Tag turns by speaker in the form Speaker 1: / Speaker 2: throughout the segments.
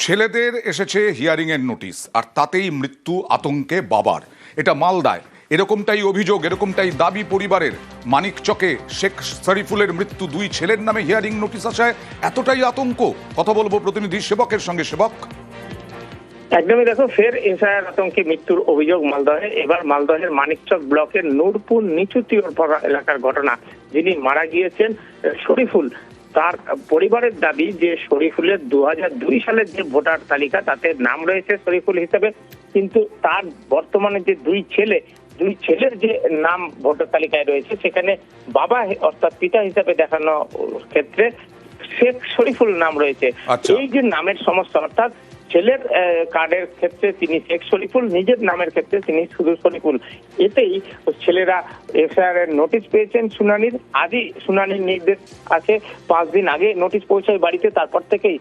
Speaker 1: ছেলেদের এসেছে হিয়ারিংয়ের নোটিশ আর তাতেই মৃত্যু আতঙ্কে বাবার। এটা মালদায় এরকমটাই অভিযোগ, এরকমটাই দাবি পরিবারের। মানিকচকে শেখ শরীফুলের মৃত্যু, দুই ছেলের নামে হিয়ারিং নোটিশ আসায় এতটাই আতঙ্ক। কথা বলবো প্রতিনিধি সেবকের সঙ্গে। সেবক,
Speaker 2: একদমই দেখো, ফের এসআইআর আতঙ্কে মৃত্যুর অভিযোগ মালদহে। এবার মালদহের মানিকচক ব্লকের নূরপুর নিচু তিওরপাড়া এলাকার ঘটনা। যিনি মারা গিয়েছেন শরীফুল, তার পরিবারের দাবি যে শরীফুলের 2002 সালের যে ভোটার তালিকা তাতে নাম রয়েছে শরীফুল হিসেবে, কিন্তু তার বর্তমানে যে দুই ছেলের যে নাম ভোটার তালিকায় রয়েছে সেখানে বাবা অর্থাৎ পিতা হিসেবে দেখানো ক্ষেত্রে শেখ শরীফুল নাম রয়েছে। এই যে নামের সমস্যা, অর্থাৎ ছেলের কার্ডের ক্ষেত্রে তিনি শেখ শরীফুল, নিজের নামের ক্ষেত্রে তিনি শুধু শরীফুল। এতেই ছেলেরা এফআইআর এর নোটিশ পেয়েছেন শুনানির। আজই শুনানির নির্দেশ আছে। 5 দিন আগে নোটিশ পৌঁছায় বাড়িতে। তারপর থেকেই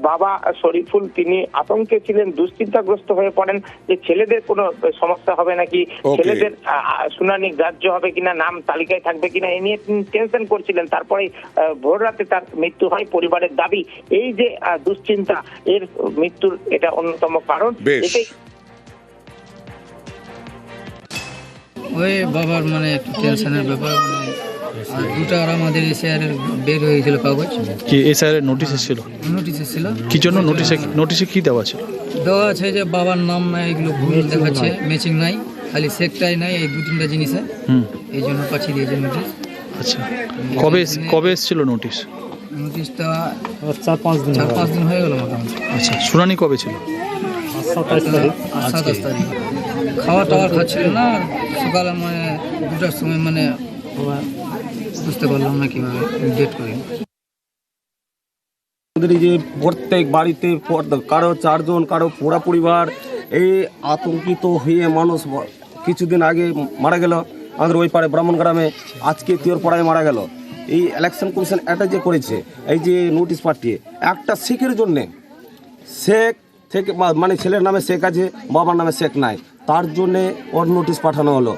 Speaker 2: বাবা শরীফুল তিনি আতঙ্কে ছিলেন, দুশ্চিন্তাগ্রস্ত হয়ে পড়েন যে ছেলেদের কোনো সমস্যা হবে নাকি, ছেলেদের শুনানি গ্রাহ্য হবে কিনা, নাম তালিকায় থাকবে কিনা, এ নিয়ে তিনি টেনশন করছিলেন। তারপরে ভোর রাতে তার মৃত্যু হয়। পরিবারের দাবি এই যে দুশ্চিন্তা, এর মৃত্যুর এটা অন্যতম কারণ।
Speaker 3: ওই বাবার মানে একটু টেনশনের ব্যাপার, মানে দুটো আর আমাদের এসআইআর বের হয়েছিল কাগজ।
Speaker 4: কি এসআইআর নোটিশ এসেছিল?
Speaker 3: নোটিশ এসেছিল।
Speaker 4: কি জন্য নোটিশে কি দেওয়া ছিল?
Speaker 3: দেওয়া আছে যে বাবার নাম নাই, এগুলো ভুল দেখাচ্ছে, ম্যাচিং নাই, খালি শেখটাই নাই, এই 2-3টা জিনিসে এই জন্য পাঠিয়ে দিয়েছে নোটিশ।
Speaker 4: আচ্ছা, কবে এসেছিল নোটিশ?
Speaker 3: নোটিশটা 4-5 দিন হয়ে গেল মোটামুটি।
Speaker 4: আচ্ছা, শুনানি কবে ছিল?
Speaker 3: 27 তারিখ। খাওয়া টাওয়া খাচ্ছিল না, সকালে মানে 2টার সময় মানে বুঝতে পারলাম না কিভাবে ডেট করি।
Speaker 5: যে প্রত্যেক বাড়িতে কারো 4 জন, কারো পুরা পরিবার এই আতঙ্কিত হয়ে মানুষ কিছুদিন আগে মারা গেল আমাদের ওই পাড়ে ব্রাহ্মণ গ্রামে, আজকে তিওরপাড়ায় মারা গেল। এই ইলেকশন কমিশন এটা যে করেছে, এই যে নোটিশ পাঠিয়ে একটা শেখের জন্যে, শেখ থেকে মানে ছেলের নামে শেখ আছে, বাবার নামে শেখ নাই, তার জন্যে ওর নোটিশ পাঠানো হলো।